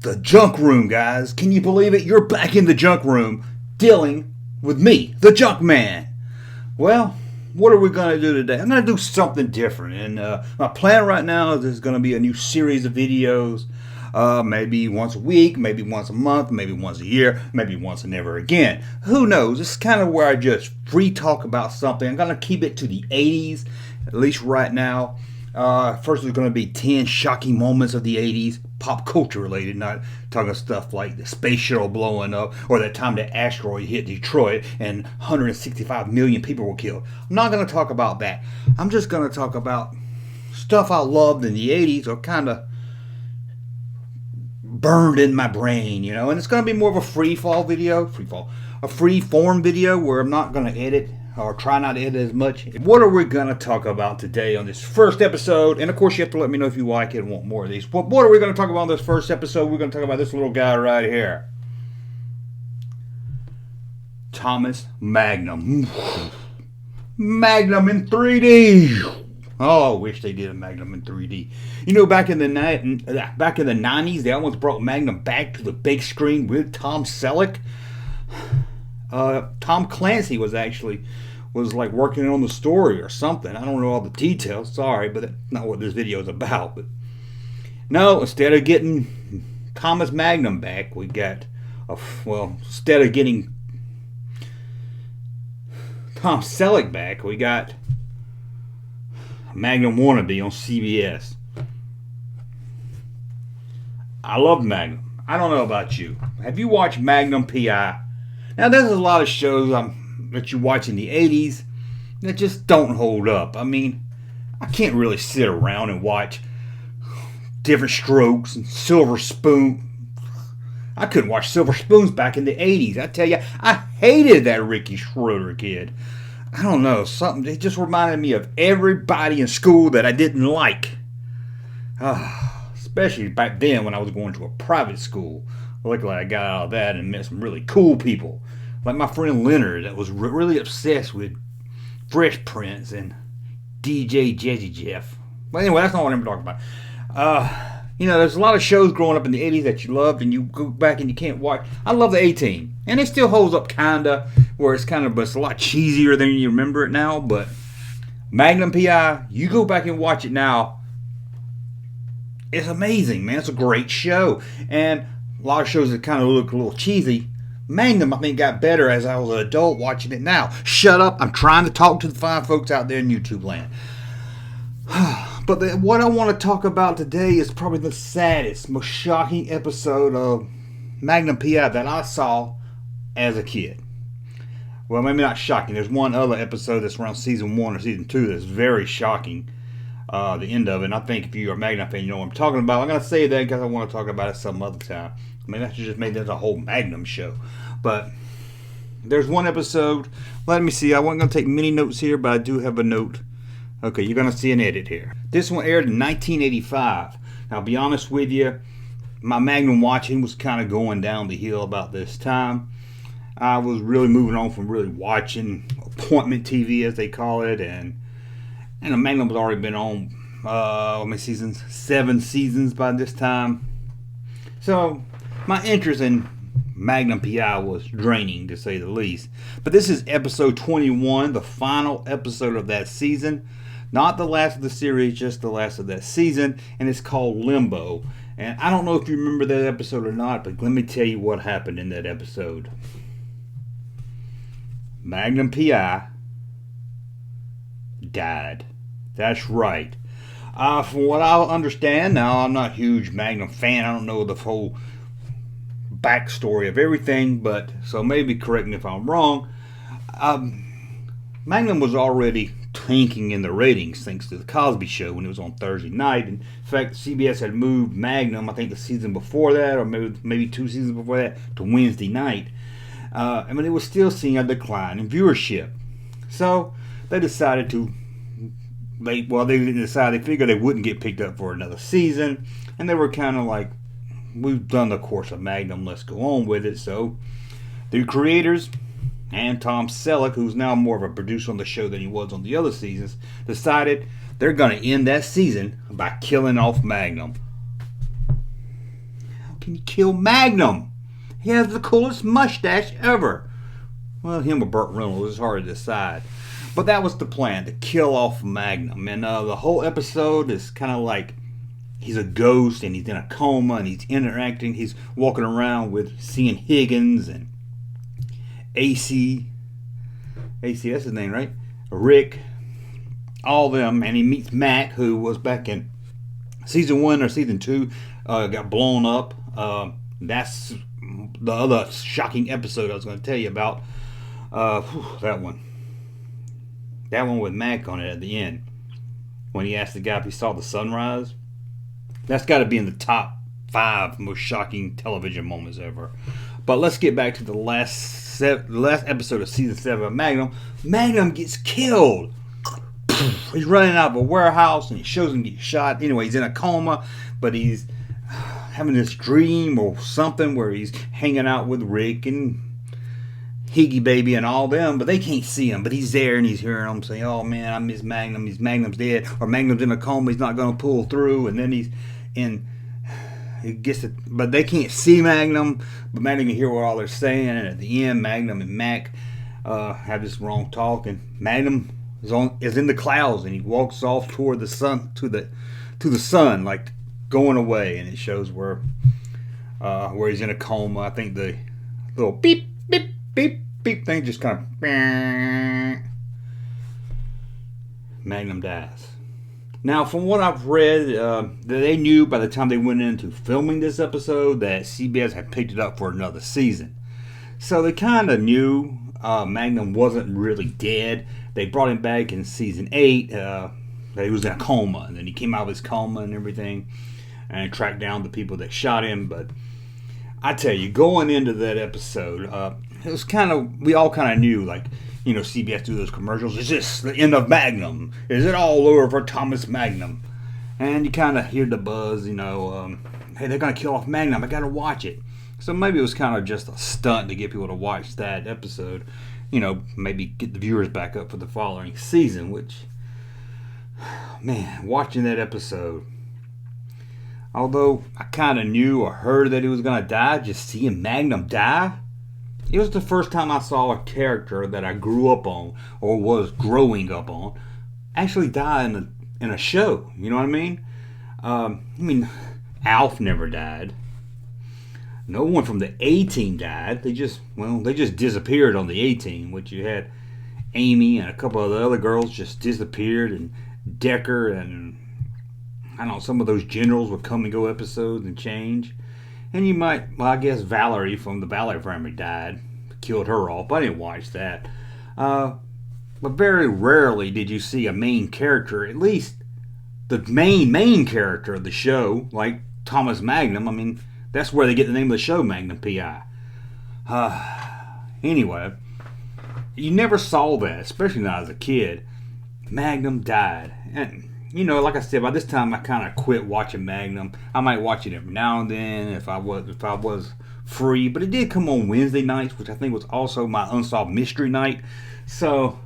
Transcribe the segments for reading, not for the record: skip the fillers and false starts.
The junk room, guys. Can you believe it? You're back in the junk room dealing with me, the Junkman. Well, what are we going to do today? I'm going to do something different. And my plan right now is there's going to be a new series of videos. Maybe once a week, maybe once a month, maybe once a year, maybe once and never again. Who knows? This is kind of where I just free talk about something. I'm going to keep it to the 80s, at least right now. First, there's going to be 10 shocking moments of the 80s, pop culture related, not talking stuff like the space shuttle blowing up or that time the asteroid hit Detroit and 165 million people were killed. I'm not going to talk about that. I'm just going to talk about stuff I loved in the 80s or kind of burned in my brain, you know. And it's going to be more of a free form video where I'm not going to edit or try not to edit as much. What are we going to talk about today on this first episode? And of course, you have to let me know if you like it and want more of these. But what are we going to talk about on this first episode? We're going to talk about this little guy right here. Thomas Magnum. Magnum in 3D. Oh, I wish they did a Magnum in 3D. You know, back in the 90s, they almost brought Magnum back to the big screen with Tom Selleck. Tom Clancy was like working on the story or something. I don't know all the details, sorry, but that's not what this video is about. But no, instead of getting Thomas Magnum back, we got instead of getting Tom Selleck back, we got Magnum Wannabe on CBS. I love Magnum. I don't know about you. Have you watched Magnum PI? Now, there's a lot of shows that you watch in the 80s that just don't hold up. I mean, I can't really sit around and watch Different Strokes and Silver Spoon. I couldn't watch Silver Spoons back in the 80s. I tell you, I hated that Ricky Schroeder kid. I don't know, something, it just reminded me of everybody in school that I didn't like. Especially back then when I was going to a private school. Luckily, I got out of that and met some really cool people. Like my friend Leonard that was really obsessed with Fresh Prince and DJ Jazzy Jeff. But anyway, that's not what I'm talking about. You know, there's a lot of shows growing up in the 80s that you loved and you go back and you can't watch. I love the A-Team. And it still holds up kinda, where it's but it's a lot cheesier than you remember it now. But Magnum PI, you go back and watch it now, it's amazing, man. It's a great show. And a lot of shows that kind of look a little cheesy. Magnum, I think, got better as I was an adult watching it now. Shut up. I'm trying to talk to the fine folks out there in YouTube land. But what I want to talk about today is probably the saddest, most shocking episode of Magnum PI that I saw as a kid. Well, maybe not shocking. There's one other episode that's around season 1 or season 2 that's very shocking. The end of it. And I think if you're a Magnum fan, you know what I'm talking about. I'm going to say that because I want to talk about it some other time. I mean, I should just make this a whole Magnum show. But there's one episode. Let me see. I wasn't going to take many notes here, but I do have a note. Okay, you're going to see an edit here. This one aired in 1985. Now, I'll be honest with you, my Magnum watching was kind of going down the hill about this time. I was really moving on from really watching appointment TV, as they call it, and the Magnum was already been on, how many seasons? 7 seasons by this time. So, my interest in Magnum PI was draining, to say the least. But this is episode 21, the final episode of that season. Not the last of the series, just the last of that season. And it's called Limbo. And I don't know if you remember that episode or not, but let me tell you what happened in that episode. Magnum PI died. That's right. From what I understand, now I'm not a huge Magnum fan. I don't know the whole backstory of everything, but so maybe correct me if I'm wrong. Magnum was already tanking in the ratings thanks to the Cosby Show when it was on Thursday night. In fact, CBS had moved Magnum, I think the season before that, or maybe 2 seasons before that, to Wednesday night. I mean, it was still seeing a decline in viewership. So they decided they didn't decide. They figured they wouldn't get picked up for another season, and they were kind of like, we've done the course of Magnum, let's go on with it. So the creators and Tom Selleck, who's now more of a producer on the show than he was on the other seasons, decided they're going to end that season by killing off Magnum. can you kill Magnum? He has the coolest mustache ever. Well, him or Burt Reynolds is hard to decide. But that was the plan, to kill off Magnum. And the whole episode is kind of like he's a ghost and he's in a coma and he's interacting. He's walking around with seeing Higgins and AC. AC, that's his name, right? Rick. All of them. And he meets Mac, who was back in season 1 or season 2. Got blown up. That's the other shocking episode I was going to tell you about. That one. That one with Mac on it at the end. When he asked the guy if he saw the sunrise. That's got to be in the top 5 most shocking television moments ever. But let's get back to the last episode of season 7 of Magnum. Magnum gets killed. He's running out of a warehouse and he shows him get shot. Anyway, he's in a coma, but he's having this dream or something where he's hanging out with Rick and Higgy Baby and all them, but they can't see him. But he's there and he's hearing them say, "Oh man, I miss Magnum. Magnum's dead, or Magnum's in a coma. He's not going to pull through." And then he gets it, but they can't see Magnum. But Magnum can hear what all they're saying. And at the end, Magnum and Mac have this wrong talk, and Magnum is in the clouds, and he walks off toward the sun, to the sun, like going away. And it shows where he's in a coma. I think the little beep beep beep beep thing just kind of Magnum dies. Now, from what I've read, they knew by the time they went into filming this episode that CBS had picked it up for another season. So they kind of knew Magnum wasn't really dead. They brought him back in season 8 that he was in a coma, and then he came out of his coma and everything and tracked down the people that shot him. But I tell you, going into that episode, it was we all kind of knew, like, you know, CBS do those commercials. Is this the end of Magnum? Is it all over for Thomas Magnum? And you kind of hear the buzz, you know, hey, they're going to kill off Magnum. I got to watch it. So maybe it was kind of just a stunt to get people to watch that episode. You know, maybe get the viewers back up for the following season, which, man, watching that episode, although I kind of knew or heard that he was going to die, just seeing Magnum die, it was the first time I saw a character that I grew up on or was growing up on actually die in a show. You know what I mean? Alf never died. No one from the A-Team died. They just disappeared on the A-Team, which you had Amy and a couple of the other girls just disappeared, and Decker and I don't know, some of those generals would come and go episodes and change. And I guess Valerie from the Valerie family died, killed her off. I didn't watch that. But very rarely did you see a main character, at least the main character of the show, like Thomas Magnum. I mean, that's where they get the name of the show, Magnum P.I. Anyway, you never saw that, especially not as a kid. Magnum died. And, you know, like I said, by this time I kind of quit watching Magnum. I might watch it every now and then if I was free, but it did come on Wednesday nights, which I think was also my Unsolved Mystery night. So,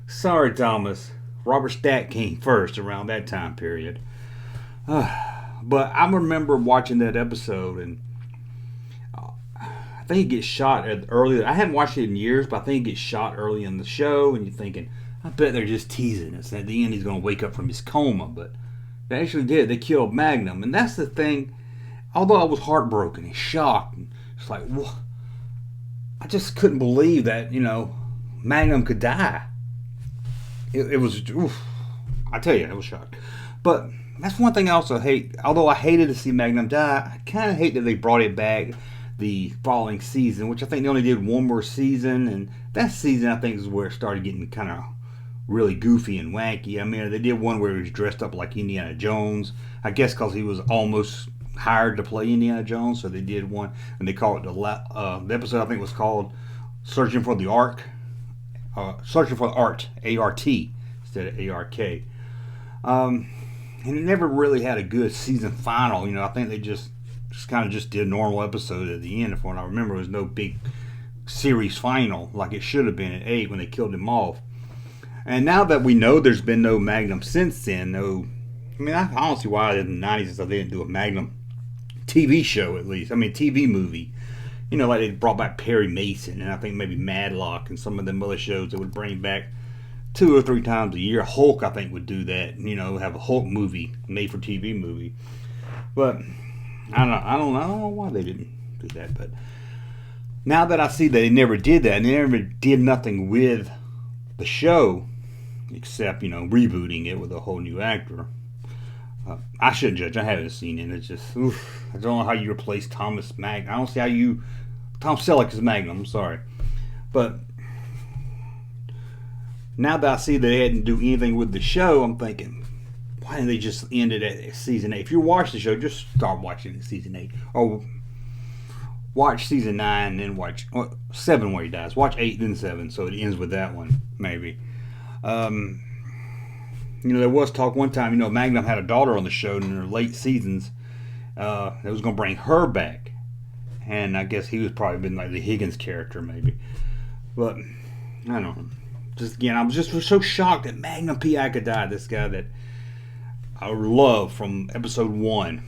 sorry, Thomas. Robert Stack came first around that time period. But I remember watching that episode, and I think he gets shot early. I hadn't watched it in years, but I think he gets shot early in the show, and you're thinking, I bet they're just teasing us. At the end, he's going to wake up from his coma, but they actually did. They killed Magnum, and that's the thing. Although I was heartbroken and shocked, and it's like, what? I just couldn't believe that, you know, Magnum could die. It was, oof, I tell you, I was shocked. But that's one thing I also hate. Although I hated to see Magnum die, I kind of hate that they brought it back the following season, which I think they only did one more season, and that season I think is where it started getting kind of really goofy and wacky. I mean, they did one where he was dressed up like Indiana Jones, I guess because he was almost hired to play Indiana Jones, so they did one, and they called it the episode I think was called Searching for the Ark, Searching for the Art, A-R-T instead of A-R-K. And it never really had a good season final. You know, I think they just kind of did a normal episode at the end. If what I remember, there was no big series final like it should have been at 8 when they killed him off. And now that we know there's been no Magnum since then, I don't see why in the 90s they didn't do a Magnum TV show at least. I mean, TV movie. You know, like they brought back Perry Mason, and I think maybe Madlock and some of them other shows that would bring back 2 or 3 times a year. Hulk, I think, would do that. You know, have a Hulk movie, made for TV movie. But I don't know why they didn't do that. But now that I see that they never did that, and they never did nothing with the show, except, you know, rebooting it with a whole new actor. I shouldn't judge. I haven't seen it. It's just, oof, I don't know how you replace Thomas Magnum. I don't see how you, Tom Selleck is Magnum. I'm sorry, but now that I see that they didn't do anything with the show, I'm thinking, why didn't they just end it at season 8? If you watch the show, just start watching it season 8, or watch season 9 and then watch 7 where he dies. Watch 8 then 7, so it ends with that one maybe. You know, there was talk one time, you know, Magnum had a daughter on the show in their late seasons that was going to bring her back. And I guess he was probably been like the Higgins character, maybe. But, I don't know. Just again, I was just so shocked that Magnum P.I. could die. This guy that I love from episode 1.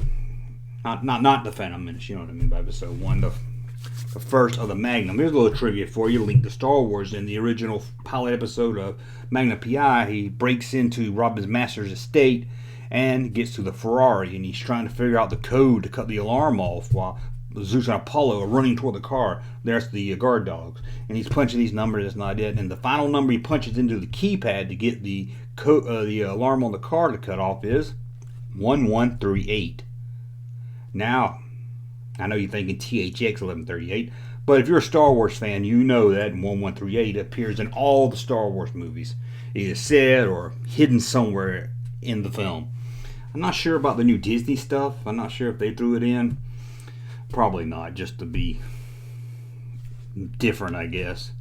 Not the Phantom Menace, you know what I mean by episode 1. The first of the Magnum. Here's a little trivia for you. Linked to Star Wars. In the original pilot episode of Magnum P.I., he breaks into Robin's master's estate and gets to the Ferrari, and he's trying to figure out the code to cut the alarm off while Zeus and Apollo are running toward the car. There's the guard dogs, and he's punching these numbers. That's not it. And the final number he punches into the keypad to get the alarm on the car to cut off is 1138. Now, I know you're thinking THX 1138, but if you're a Star Wars fan, you know that 1138 appears in all the Star Wars movies, either said or hidden somewhere in the film. I'm not sure about the new Disney stuff. I'm not sure if they threw it in. Probably not, just to be different, I guess.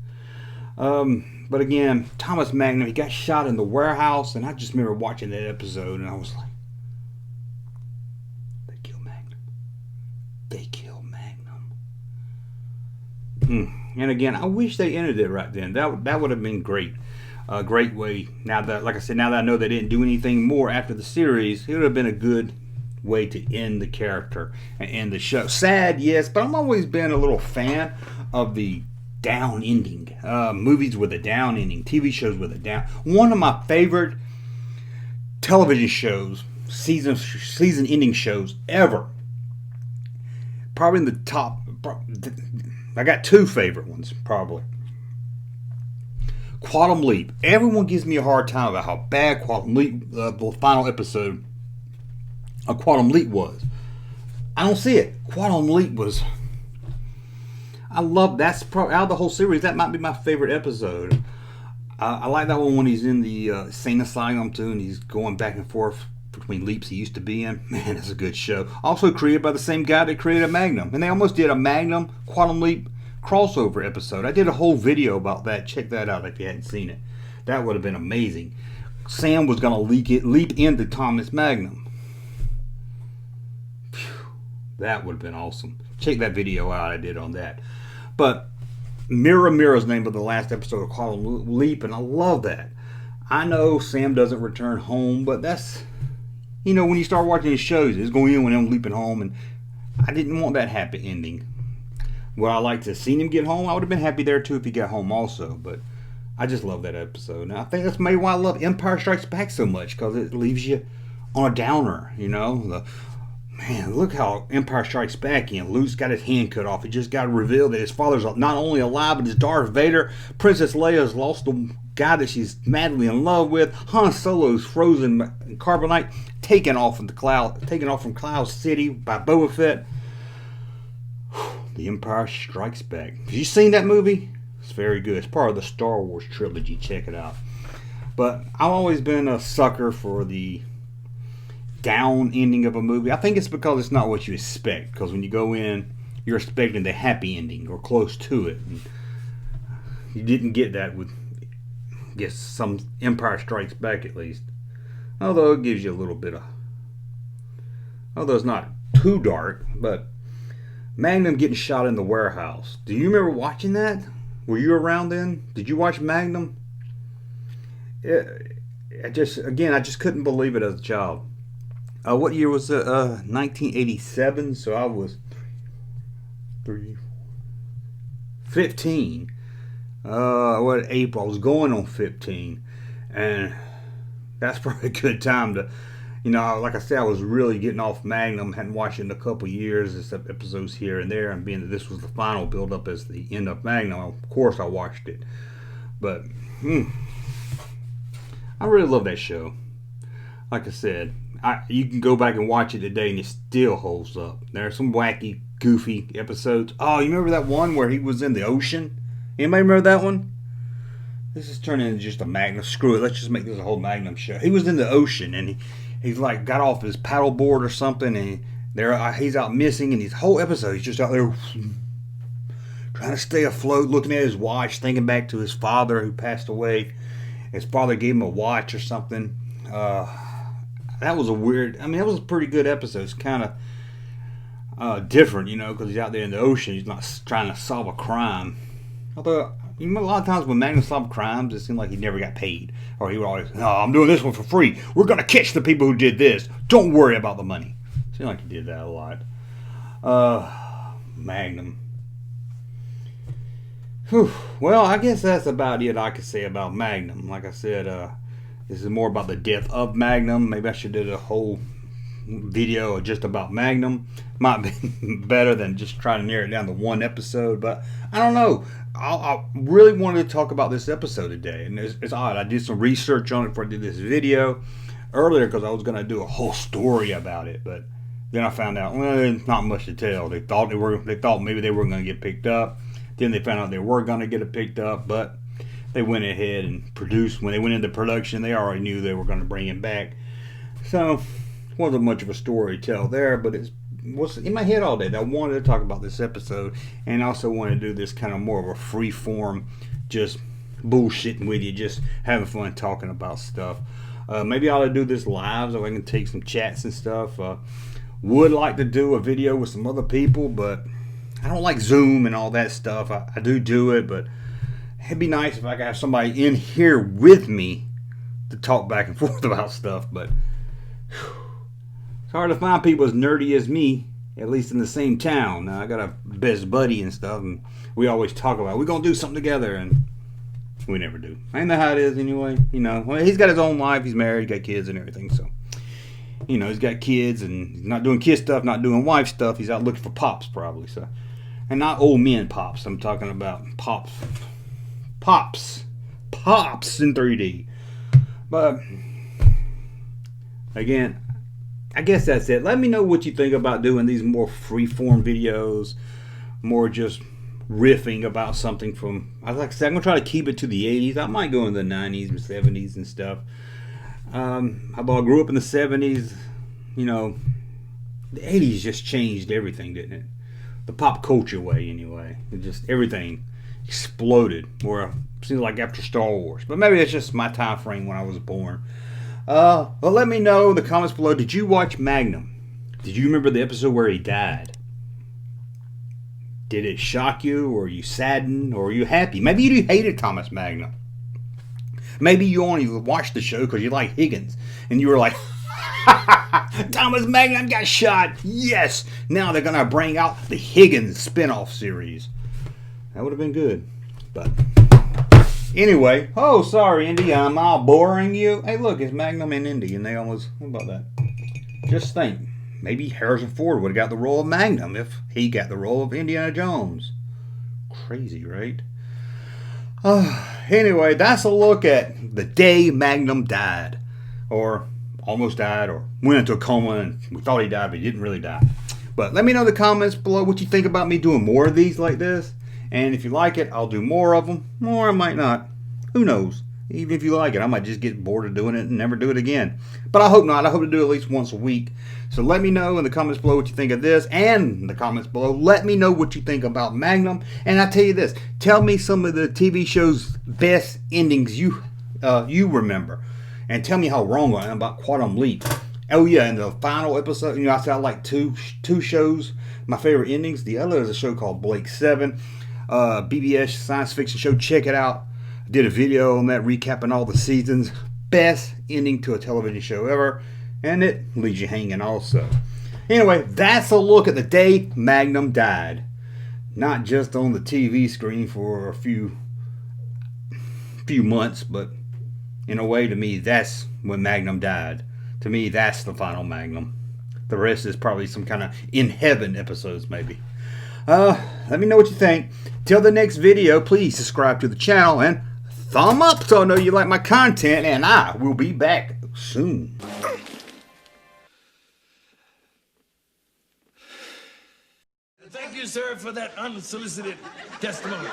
But again, Thomas Magnum, he got shot in the warehouse, and I just remember watching that episode, and I was like, they killed Magnum. They killed Magnum. And again, I wish they ended it right then. That would have been great. A great way. Now that, like I said, now that I know they didn't do anything more after the series, it would have been a good way to end the character and end the show. Sad, yes, but I've always been a little fan of the down ending. Movies with a down ending, TV shows with a down. One of my favorite television shows, season ending shows ever. Probably in the top. I got 2 favorite ones, probably. Quantum Leap. Everyone gives me a hard time about how bad Quantum Leap, the final episode of Quantum Leap was. I don't see it. Quantum Leap was. I love that's probably out of the whole series. That might be my favorite episode. I like that one when he's in the insane asylum too, and he's going back and forth between leaps he used to be in. Man, that's a good show. Also created by the same guy that created Magnum, and they almost did a Magnum Quantum Leap crossover episode. I did a whole video about that. Check that out if you hadn't seen it. That would have been amazing. Sam was gonna leap into Thomas Magnum. That would have been awesome. Check that video out I did on that. But Mira's name of the last episode of Quantum Leap, and I love that. I know Sam doesn't return home, but that's, you know, when you start watching these shows, it's going in when I'm leaping home, and I didn't want that happy ending. Would I like to have seen him get home? I would have been happy there too if he got home also, but I just love that episode. And I think that's maybe why I love Empire Strikes Back so much, because it leaves you on a downer, you know. Man, look how Empire Strikes Back in. Luke's got his hand cut off. It just got revealed that his father's not only alive, but he's Darth Vader. Princess Leia's lost the guy that she's madly in love with. Han Solo's frozen in carbonite, taken off from Cloud City by Boba Fett. The Empire Strikes Back. Have you seen that movie? It's very good. It's part of the Star Wars trilogy. Check it out. But I've always been a sucker for the down ending of a movie. I think it's because it's not what you expect. Because when you go in, you're expecting the happy ending or close to it. And you didn't get that with, I guess, some Empire Strikes Back at least. Although it gives you a little bit of, although it's not too dark, but Magnum getting shot in the warehouse. Do you remember watching that? Were you around then? Did you watch Magnum? I just couldn't believe it as a child. What year was it? 1987. So I was 15. What, April? I was going on 15, and that's probably a good time to, like I said, I was really getting off Magnum. Hadn't watched it in a couple of years, except episodes here and there. And being that this was the final build up as the end of Magnum, of course I watched it. But I really love that show. Like I said, you can go back and watch it today, and it still holds up. There are some wacky, goofy episodes. Oh, you remember that one where he was in the ocean? Anybody remember that one? This is turning into just a Magnum. Screw it. Let's just make this a whole Magnum show. He was in the ocean, and he's like got off his paddleboard or something, and he's out missing, and his whole episode he's just out there trying to stay afloat, looking at his watch, thinking back to his father who passed away. His father gave him a watch or something. That was a weird. I mean, that was a pretty good episode. It's kind of different, because he's out there in the ocean. He's not trying to solve a crime. Although, a lot of times when Magnum solved crimes, it seemed like he never got paid. Or he would always, no, I'm doing this one for free. We're going to catch the people who did this. Don't worry about the money. It seemed like he did that a lot. Magnum. Whew. Well, I guess that's about it I could say about Magnum. Like I said, this is more about the death of Magnum. Maybe I should do a whole video just about Magnum. Might be better than just trying to narrow it down to one episode, but I don't know. I really wanted to talk about this episode today, and it's odd. I did some research on it before I did this video earlier because I was going to do a whole story about it, but then I found out, well, there's not much to tell. They thought maybe they were going to get picked up. Then they found out they were going to get it picked up, but they went ahead and produced. When they went into production, they already knew they were going to bring him back. So, wasn't much of a story to tell there, but it was in my head all day that I wanted to talk about this episode, and also wanted to do this kind of more of a free form, just bullshitting with you, just having fun talking about stuff. Maybe I ought to do this live so I can take some chats and stuff. Would like to do a video with some other people, but I don't like Zoom and all that stuff. I do it, but it'd be nice if I could have somebody in here with me to talk back and forth about stuff, but it's hard to find people as nerdy as me, at least in the same town. Now, I got a best buddy and stuff, and we always talk about we're going to do something together, and we never do. I know how it is anyway. Well, he's got his own life. He's married, got kids and everything, so he's got kids, and he's not doing kid stuff, not doing wife stuff. He's out looking for pops probably, so. And not old men pops. I'm talking about pops in 3D. But again, I guess that's it. Let me know what you think about doing these more free-form videos, more just riffing about something from, like I said, I'm going to try to keep it to the 80s. I might go in the 90s and 70s and stuff. Although I grew up in the 70s, the 80s just changed everything, didn't it? The pop culture way, anyway. Everything exploded. Where it seems like after Star Wars. But maybe it's just my time frame when I was born. Well, let me know in the comments below. Did you watch Magnum? Did you remember the episode where he died? Did it shock you, or are you saddened, or are you happy? Maybe you hated Thomas Magnum. Maybe you only watched the show because you like Higgins, and you were like, Thomas Magnum got shot. Yes. Now they're gonna bring out the Higgins spinoff series. That would have been good. But anyway, oh sorry, Indy, I'm all boring you. Hey, look, it's Magnum and Indy, and they almost. What about that? Just think, maybe Harrison Ford would have got the role of Magnum if he got the role of Indiana Jones. Crazy, right? Anyway, that's a look at the day Magnum died, or almost died, or went into a coma and we thought he died, but he didn't really die. But let me know in the comments below what you think about me doing more of these like this. And if you like it, I'll do more of them. Or I might not. Who knows? Even if you like it, I might just get bored of doing it and never do it again. But I hope not. I hope to do it at least once a week. So let me know in the comments below what you think of this. And in the comments below, let me know what you think about Magnum. And I tell you this. Tell me some of the TV show's best endings you remember. And tell me how wrong I am about Quantum Leap. Oh yeah, in the final episode, I said I like two shows. My favorite endings. The other is a show called Blake 7. BBS science fiction show. Check it out. I did a video on that recapping all the seasons. Best ending to a television show ever. And it leaves you hanging also. Anyway, that's a look at the day Magnum died. Not just on the TV screen for a few months, but in a way, to me, that's when Magnum died. To me, that's the final Magnum. The rest is probably some kind of in heaven episodes, maybe. Let me know what you think. Till the next video, please subscribe to the channel and thumb up so I know you like my content, and I will be back soon. Thank you, sir, for that unsolicited testimony.